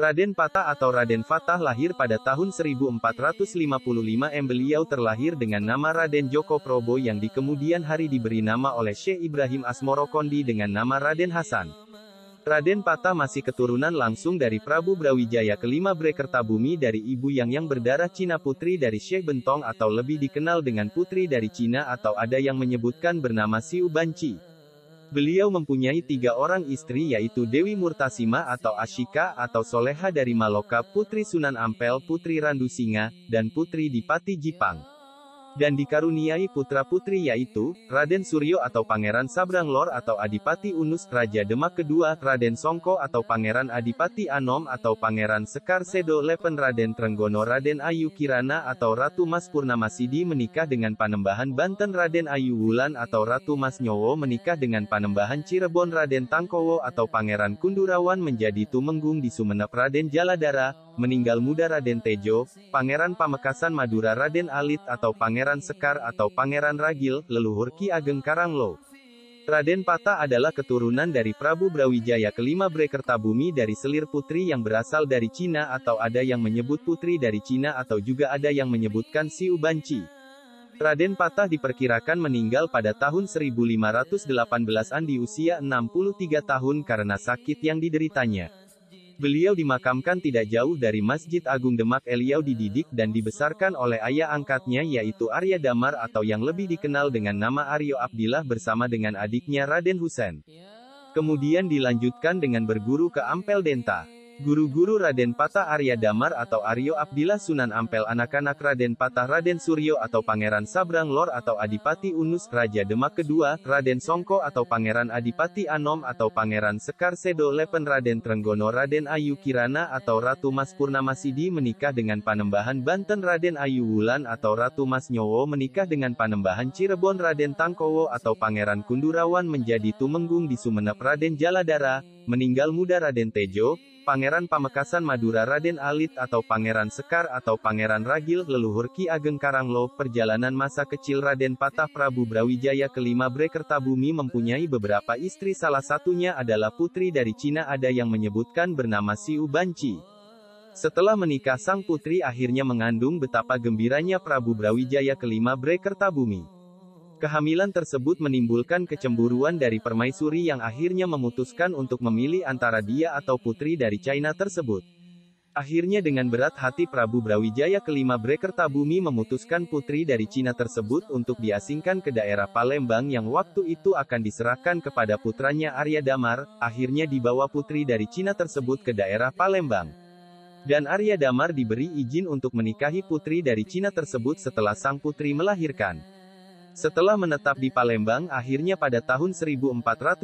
Raden Patah atau Raden Fatah lahir pada tahun 1455. Beliau terlahir dengan nama Raden Djoko Probo yang di kemudian hari diberi nama oleh Syekh Ibrahim Asmorokondi dengan nama Raden Hasan. Raden Patah masih keturunan langsung dari Prabu Brawijaya kelima Brekertabumi dari ibu yang berdarah Cina, putri dari Syekh Bentong atau lebih dikenal dengan putri dari Cina, atau ada yang menyebutkan bernama Siu Banci. Beliau mempunyai 3 orang istri, yaitu Dewi Murtasima atau Ashika atau Soleha dari Maloka, Putri Sunan Ampel, Putri Randu Singa, dan Putri Dipati Jipang. Dan dikaruniai putra-putri yaitu, Raden Suryo atau Pangeran Sabranglor atau Adipati Unus, Raja Demak kedua, Raden Songko atau Pangeran Adipati Anom atau Pangeran Sekar Sedo Lepen, Raden Trenggono, Raden Ayu Kirana atau Ratu Mas Purnamasidi menikah dengan Panembahan Banten, Raden Ayu Wulan atau Ratu Mas Nyowo menikah dengan Panembahan Cirebon, Raden Tangkowo atau Pangeran Kundurawan menjadi Tumenggung di Sumenep, Raden Jaladara, meninggal muda Raden Tejo, Pangeran Pamekasan Madura Raden Alit atau Pangeran Sekar atau Pangeran Ragil, leluhur Ki Ageng Karanglo. Raden Patah adalah keturunan dari Prabu Brawijaya kelima Brekertabumi dari selir putri yang berasal dari Cina, atau ada yang menyebut putri dari Cina atau juga ada yang menyebutkan Siu Banci. Raden Patah diperkirakan meninggal pada tahun 1518-an di usia 63 tahun karena sakit yang dideritanya. Beliau dimakamkan tidak jauh dari Masjid Agung Demak. Beliau dididik dan dibesarkan oleh ayah angkatnya yaitu Arya Damar atau yang lebih dikenal dengan nama Aryo Abdillah bersama dengan adiknya Raden Husein. Kemudian dilanjutkan dengan berguru ke Ampel Denta. Guru-guru Raden Patah Arya Damar atau Aryo Abdillah Sunan Ampel, anak-anak Raden Patah Raden Suryo atau Pangeran Sabranglor atau Adipati Unus, Raja Demak kedua, Raden Songko atau Pangeran Adipati Anom atau Pangeran Sekar Sedo Lepen, Raden Trenggono, Raden Ayu Kirana atau Ratu Mas Purnamasidi menikah dengan Panembahan Banten, Raden Ayu Wulan atau Ratu Mas Nyowo menikah dengan Panembahan Cirebon, Raden Tangkowo atau Pangeran Kundurawan menjadi Tumenggung di Sumenep, Raden Jaladara, meninggal muda Raden Tejo, Pangeran Pamekasan Madura Raden Alit atau Pangeran Sekar atau Pangeran Ragil, leluhur Ki Ageng Karanglo. Perjalanan masa kecil Raden Patah Prabu Brawijaya kelima Brekertabumi mempunyai beberapa istri, salah satunya adalah putri dari Cina, ada yang menyebutkan bernama Siu Banci. Setelah menikah sang putri akhirnya mengandung. Betapa gembiranya Prabu Brawijaya kelima Brekertabumi. Kehamilan tersebut menimbulkan kecemburuan dari permaisuri yang akhirnya memutuskan untuk memilih antara dia atau putri dari China tersebut. Akhirnya dengan berat hati Prabu Brawijaya kelima Brekertabumi memutuskan putri dari Cina tersebut untuk diasingkan ke daerah Palembang yang waktu itu akan diserahkan kepada putranya Arya Damar. Akhirnya dibawa putri dari Cina tersebut ke daerah Palembang. Dan Arya Damar diberi izin untuk menikahi putri dari Cina tersebut setelah sang putri melahirkan. Setelah menetap di Palembang, akhirnya pada tahun 1455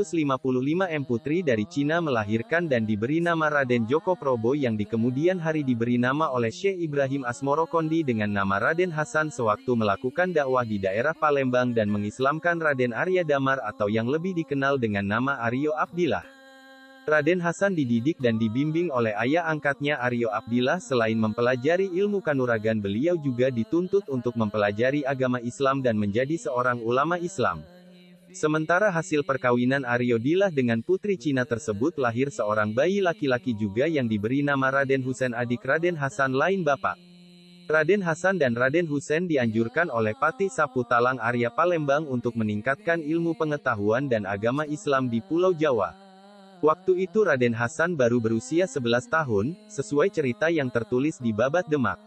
putri dari Cina melahirkan dan diberi nama Raden Djoko Probo yang di kemudian hari diberi nama oleh Syekh Ibrahim Asmorokondi dengan nama Raden Hasan sewaktu melakukan dakwah di daerah Palembang dan mengislamkan Raden Arya Damar atau yang lebih dikenal dengan nama Aryo Abdillah. Raden Hasan dididik dan dibimbing oleh ayah angkatnya Aryo Abdillah. Selain mempelajari ilmu kanuragan, beliau juga dituntut untuk mempelajari agama Islam dan menjadi seorang ulama Islam. Sementara hasil perkawinan Aryo Abdillah dengan putri Cina tersebut lahir seorang bayi laki-laki juga yang diberi nama Raden Husein, adik Raden Hasan lain bapak. Raden Hasan dan Raden Husein dianjurkan oleh Patih Saputalang Arya Palembang untuk meningkatkan ilmu pengetahuan dan agama Islam di Pulau Jawa. Waktu itu Raden Hasan baru berusia 11 tahun, sesuai cerita yang tertulis di Babat Demak.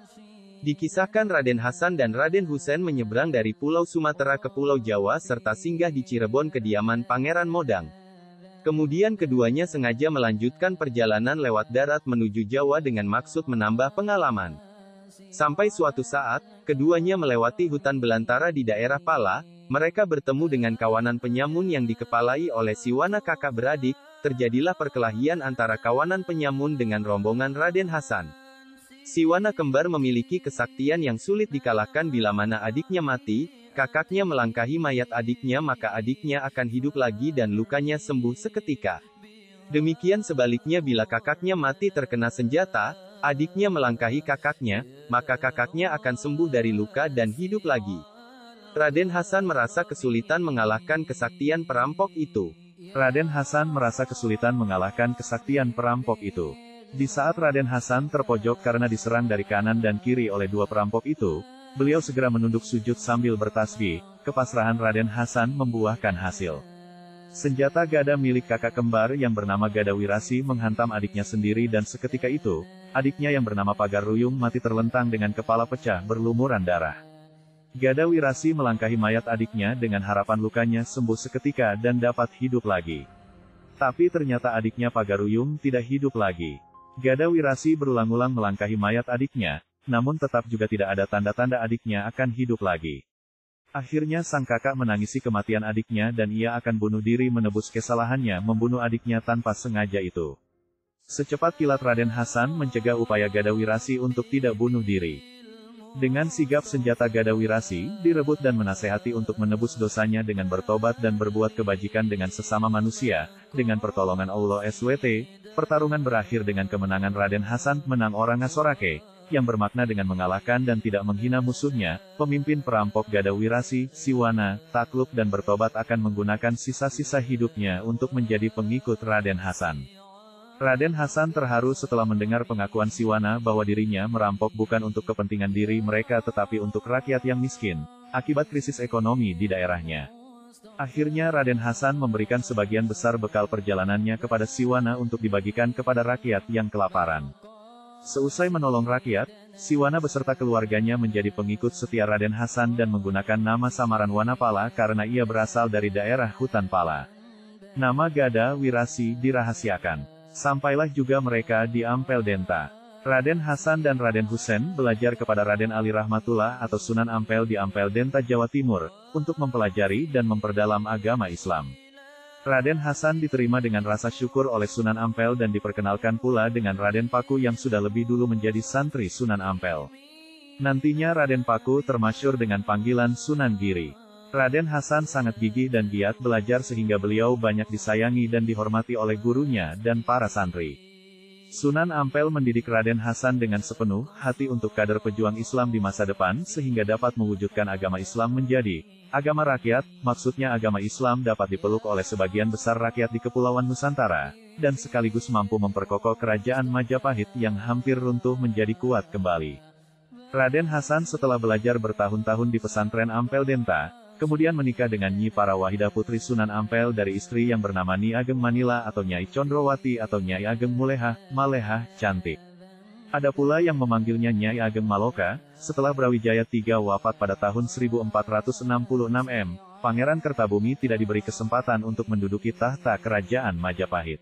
Dikisahkan Raden Hasan dan Raden Husein menyeberang dari Pulau Sumatera ke Pulau Jawa serta singgah di Cirebon kediaman Pangeran Modang. Kemudian keduanya sengaja melanjutkan perjalanan lewat darat menuju Jawa dengan maksud menambah pengalaman. Sampai suatu saat, keduanya melewati hutan belantara di daerah Pala. Mereka bertemu dengan kawanan penyamun yang dikepalai oleh Siwana kakak beradik. Terjadilah perkelahian antara kawanan penyamun dengan rombongan Raden Hasan. Siwana kembar memiliki kesaktian yang sulit dikalahkan. Bila mana adiknya mati, kakaknya melangkahi mayat adiknya, maka adiknya akan hidup lagi dan lukanya sembuh seketika. Demikian sebaliknya, bila kakaknya mati terkena senjata, adiknya melangkahi kakaknya, maka kakaknya akan sembuh dari luka dan hidup lagi. Raden Hasan merasa kesulitan mengalahkan kesaktian perampok itu. Di saat Raden Hasan terpojok karena diserang dari kanan dan kiri oleh dua perampok itu, beliau segera menunduk sujud sambil bertasbih. Kepasrahan Raden Hasan membuahkan hasil. Senjata gada milik kakak kembar yang bernama Gada Wirasi menghantam adiknya sendiri dan seketika itu, adiknya yang bernama Pagar Ruyung mati terlentang dengan kepala pecah berlumuran darah. Gada Wirasi melangkahi mayat adiknya dengan harapan lukanya sembuh seketika dan dapat hidup lagi. Tapi ternyata adiknya Pagar Ruyung tidak hidup lagi. Gada Wirasi berulang-ulang melangkahi mayat adiknya, namun tetap juga tidak ada tanda-tanda adiknya akan hidup lagi. Akhirnya sang kakak menangisi kematian adiknya dan ia akan bunuh diri menebus kesalahannya membunuh adiknya tanpa sengaja itu. Secepat kilat Raden Hasan mencegah upaya Gada Wirasi untuk tidak bunuh diri. Dengan sigap senjata Gada Wirasi direbut dan menasehati untuk menebus dosanya dengan bertobat dan berbuat kebajikan dengan sesama manusia. Dengan pertolongan Allah SWT, pertarungan berakhir dengan kemenangan Raden Hasan menang orang Ngasorake, yang bermakna dengan mengalahkan dan tidak menghina musuhnya. Pemimpin perampok Gada Wirasi, Siwana, takluk dan bertobat akan menggunakan sisa-sisa hidupnya untuk menjadi pengikut Raden Hasan. Raden Hasan terharu setelah mendengar pengakuan Siwana bahwa dirinya merampok bukan untuk kepentingan diri mereka tetapi untuk rakyat yang miskin, akibat krisis ekonomi di daerahnya. Akhirnya Raden Hasan memberikan sebagian besar bekal perjalanannya kepada Siwana untuk dibagikan kepada rakyat yang kelaparan. Seusai menolong rakyat, Siwana beserta keluarganya menjadi pengikut setia Raden Hasan dan menggunakan nama samaran Wanapala karena ia berasal dari daerah hutan pala. Nama Gada Wirasi dirahasiakan. Sampailah juga mereka di Ampel Denta. Raden Hasan dan Raden Husein belajar kepada Raden Ali Rahmatullah atau Sunan Ampel di Ampel Denta Jawa Timur, untuk mempelajari dan memperdalam agama Islam. Raden Hasan diterima dengan rasa syukur oleh Sunan Ampel dan diperkenalkan pula dengan Raden Paku yang sudah lebih dulu menjadi santri Sunan Ampel. Nantinya Raden Paku termasyhur dengan panggilan Sunan Giri. Raden Hasan sangat gigih dan giat belajar sehingga beliau banyak disayangi dan dihormati oleh gurunya dan para santri. Sunan Ampel mendidik Raden Hasan dengan sepenuh hati untuk kader pejuang Islam di masa depan sehingga dapat mewujudkan agama Islam menjadi agama rakyat, maksudnya agama Islam dapat dipeluk oleh sebagian besar rakyat di Kepulauan Nusantara, dan sekaligus mampu memperkokoh kerajaan Majapahit yang hampir runtuh menjadi kuat kembali. Raden Hasan setelah belajar bertahun-tahun di pesantren Ampel Denta, kemudian menikah dengan Nyi Parawahidah putri Sunan Ampel dari istri yang bernama Nyi Ageng Manila atau Nyai Condrowati atau Nyai Ageng Mulehah, Malehah, Cantik. Ada pula yang memanggilnya Nyai Ageng Maloka. Setelah Brawijaya III wafat pada tahun 1466 M, Pangeran Kertabumi tidak diberi kesempatan untuk menduduki tahta kerajaan Majapahit.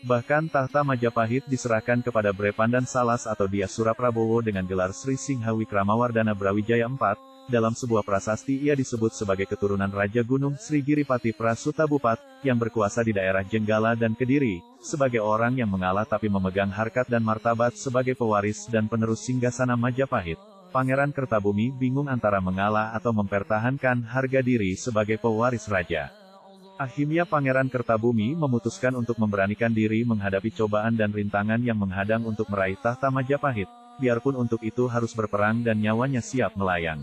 Bahkan tahta Majapahit diserahkan kepada Bre Pandan Salas atau Dyah Suraprabowo dengan gelar Sri Singha Wikramawardhana Brawijaya IV. Dalam sebuah prasasti ia disebut sebagai keturunan Raja Gunung Sri Giripati Prasutabupat, yang berkuasa di daerah Jenggala dan Kediri, sebagai orang yang mengalah tapi memegang harkat dan martabat sebagai pewaris dan penerus singgasana Majapahit. Pangeran Kertabumi bingung antara mengalah atau mempertahankan harga diri sebagai pewaris raja. Akhirnya Pangeran Kertabumi memutuskan untuk memberanikan diri menghadapi cobaan dan rintangan yang menghadang untuk meraih tahta Majapahit, biarpun untuk itu harus berperang dan nyawanya siap melayang.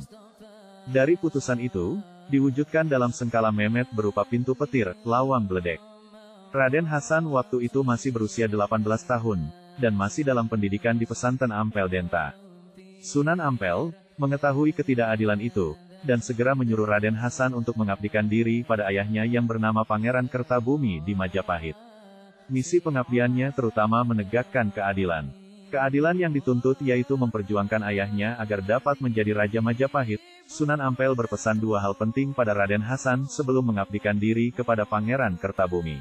Dari putusan itu, diwujudkan dalam Sengkala Memet berupa pintu petir, lawang bledek. Raden Hasan waktu itu masih berusia 18 tahun, dan masih dalam pendidikan di pesantren Ampel Denta. Sunan Ampel mengetahui ketidakadilan itu, dan segera menyuruh Raden Hasan untuk mengabdikan diri pada ayahnya yang bernama Pangeran Kertabumi di Majapahit. Misi pengabdiannya terutama menegakkan keadilan. Keadilan yang dituntut yaitu memperjuangkan ayahnya agar dapat menjadi Raja Majapahit. Sunan Ampel berpesan dua hal penting pada Raden Hasan sebelum mengabdikan diri kepada Pangeran Kertabumi.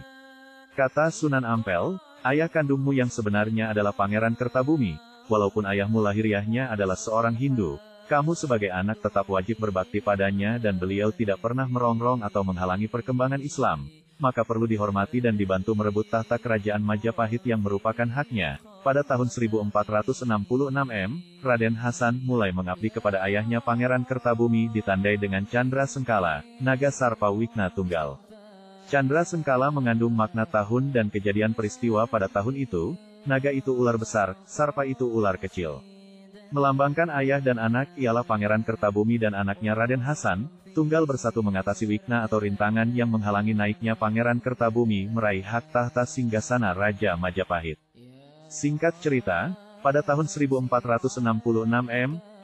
Kata Sunan Ampel, ayah kandungmu yang sebenarnya adalah Pangeran Kertabumi, walaupun ayahmu lahiriahnya adalah seorang Hindu, kamu sebagai anak tetap wajib berbakti padanya dan beliau tidak pernah merongrong atau menghalangi perkembangan Islam, maka perlu dihormati dan dibantu merebut tahta kerajaan Majapahit yang merupakan haknya. Pada tahun 1466 M, Raden Hasan mulai mengabdi kepada ayahnya Pangeran Kertabumi ditandai dengan Candra Sengkala, naga Sarpa Wikna Tunggal. Candra Sengkala mengandung makna tahun dan kejadian peristiwa pada tahun itu. Naga itu ular besar, Sarpa itu ular kecil. Melambangkan ayah dan anak ialah Pangeran Kertabumi dan anaknya Raden Hasan, Tunggal bersatu mengatasi wikna atau rintangan yang menghalangi naiknya Pangeran Kertabumi meraih hak tahta singgasana Raja Majapahit. Singkat cerita, pada tahun 1466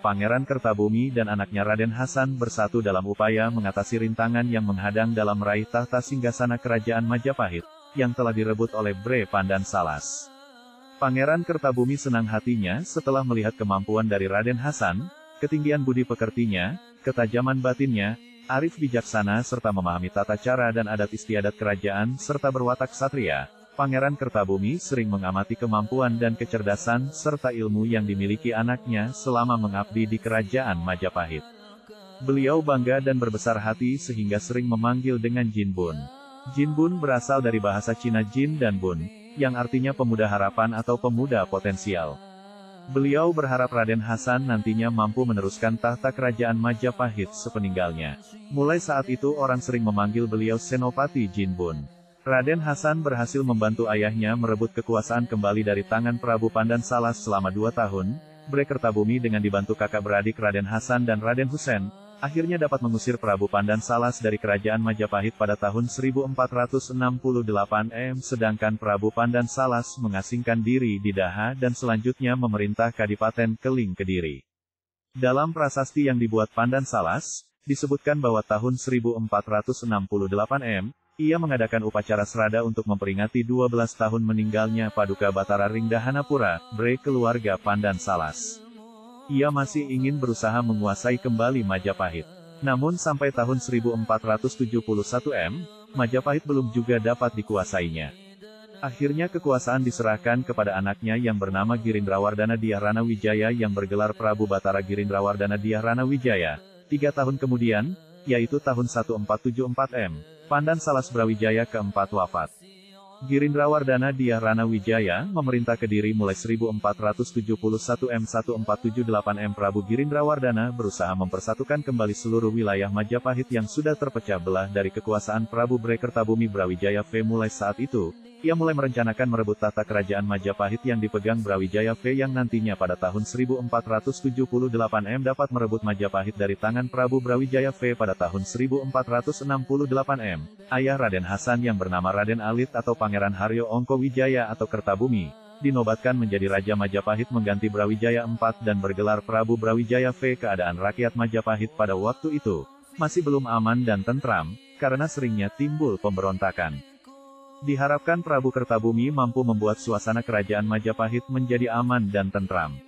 Pangeran Kertabumi dan anaknya Raden Hasan bersatu dalam upaya mengatasi rintangan yang menghadang dalam meraih tahta singgasana kerajaan Majapahit, yang telah direbut oleh Bre Pandan Salas. Pangeran Kertabumi senang hatinya setelah melihat kemampuan dari Raden Hasan, ketinggian budi pekertinya, ketajaman batinnya, arif bijaksana serta memahami tata cara dan adat istiadat kerajaan serta berwatak satria. Pangeran Kertabumi sering mengamati kemampuan dan kecerdasan serta ilmu yang dimiliki anaknya selama mengabdi di kerajaan Majapahit. Beliau bangga dan berbesar hati sehingga sering memanggil dengan Jin Bun. Jin Bun berasal dari bahasa Cina Jin dan Bun, yang artinya pemuda harapan atau pemuda potensial. Beliau berharap Raden Hasan nantinya mampu meneruskan tahta kerajaan Majapahit sepeninggalnya. Mulai saat itu orang sering memanggil beliau Senopati Jin Bun. Raden Hasan berhasil membantu ayahnya merebut kekuasaan kembali dari tangan Prabu Pandan Salas selama 2 tahun. Bre Kertabumi dengan dibantu kakak beradik Raden Hasan dan Raden Husein, akhirnya dapat mengusir Prabu Pandan Salas dari kerajaan Majapahit pada tahun 1468 sedangkan Prabu Pandan Salas mengasingkan diri di Daha dan selanjutnya memerintah Kadipaten Keling Kediri. Dalam prasasti yang dibuat Pandan Salas, disebutkan bahwa tahun 1468 ia mengadakan upacara serada untuk memperingati 12 tahun meninggalnya Paduka Batara Ringdahanapura, Bre keluarga Pandan Salas. Ia masih ingin berusaha menguasai kembali Majapahit. Namun sampai tahun 1471 Majapahit belum juga dapat dikuasainya. Akhirnya kekuasaan diserahkan kepada anaknya yang bernama Girindrawardana Dyahrana Wijaya yang bergelar Prabu Batara Girindrawardana Dyahrana Wijaya. 3 tahun kemudian, yaitu tahun 1474 Pandan Salas Brawijaya keempat wafat. Girindrawardana Dyahrana Wijaya memerintah Kediri mulai 1471 1478 Prabu Girindrawardana berusaha mempersatukan kembali seluruh wilayah Majapahit yang sudah terpecah belah dari kekuasaan Prabu Bre Kertabumi Brawijaya V. Mulai saat itu, ia mulai merencanakan merebut tahta kerajaan Majapahit yang dipegang Brawijaya V yang nantinya pada tahun 1478 dapat merebut Majapahit dari tangan Prabu Brawijaya V pada tahun 1468 Ayah Raden Hasan yang bernama Raden Alit atau Pangeran Haryo Ongko Wijaya atau Kertabumi, dinobatkan menjadi Raja Majapahit mengganti Brawijaya IV dan bergelar Prabu Brawijaya V. Keadaan rakyat Majapahit pada waktu itu masih belum aman dan tentram, karena seringnya timbul pemberontakan. Diharapkan Prabu Kertabumi mampu membuat suasana kerajaan Majapahit menjadi aman dan tentram.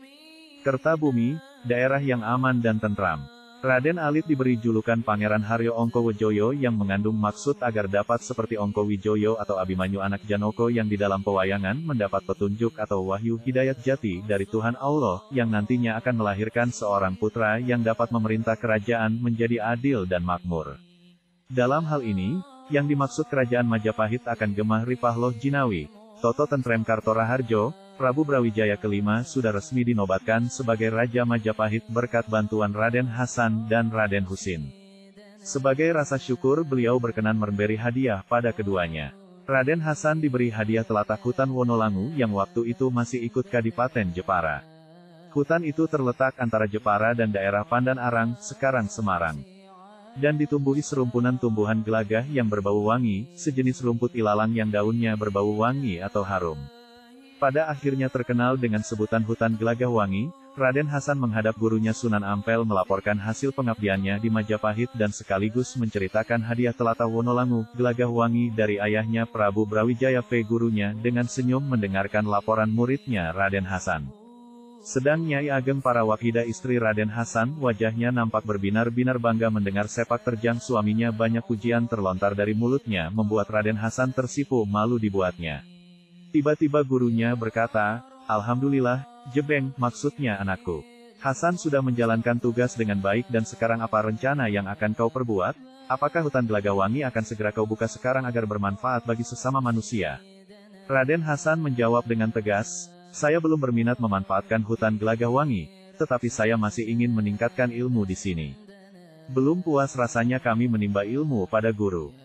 Kertabumi, daerah yang aman dan tentram. Raden Alit diberi julukan Pangeran Haryo Ongko Wijoyo yang mengandung maksud agar dapat seperti Ongko Wijoyo atau Abimanyu anak Janoko yang di dalam pewayangan mendapat petunjuk atau wahyu hidayat jati dari Tuhan Allah yang nantinya akan melahirkan seorang putra yang dapat memerintah kerajaan menjadi adil dan makmur. Dalam hal ini, yang dimaksud kerajaan Majapahit akan gemah Ripahloh Jinawi, Toto Tentrem Kartoraharjo, Prabu Brawijaya kelima sudah resmi dinobatkan sebagai Raja Majapahit berkat bantuan Raden Hasan dan Raden Husin. Sebagai rasa syukur beliau berkenan memberi hadiah pada keduanya. Raden Hasan diberi hadiah telatak hutan Wonolangu yang waktu itu masih ikut Kadipaten Jepara. Hutan itu terletak antara Jepara dan daerah Pandan Arang, sekarang Semarang. Dan ditumbuhi serumpunan tumbuhan gelagah yang berbau wangi, sejenis rumput ilalang yang daunnya berbau wangi atau harum. Pada akhirnya terkenal dengan sebutan hutan gelagah wangi, Raden Hasan menghadap gurunya Sunan Ampel melaporkan hasil pengabdiannya di Majapahit dan sekaligus menceritakan hadiah telatah Wonolangu, gelagah wangi dari ayahnya Prabu Brawijaya V. Gurunya dengan senyum mendengarkan laporan muridnya Raden Hasan. Sedang Nyai Ageng Parawakida istri Raden Hasan, wajahnya nampak berbinar-binar bangga mendengar sepak terjang suaminya. Banyak pujian terlontar dari mulutnya membuat Raden Hasan tersipu malu dibuatnya. Tiba-tiba gurunya berkata, "Alhamdulillah, Jebeng, maksudnya anakku. Hasan sudah menjalankan tugas dengan baik dan sekarang apa rencana yang akan kau perbuat? Apakah hutan Gelagah Wangi akan segera kau buka sekarang agar bermanfaat bagi sesama manusia?" Raden Hasan menjawab dengan tegas, "Saya belum berminat memanfaatkan hutan Gelagah Wangi, tetapi saya masih ingin meningkatkan ilmu di sini. Belum puas rasanya kami menimba ilmu pada guru.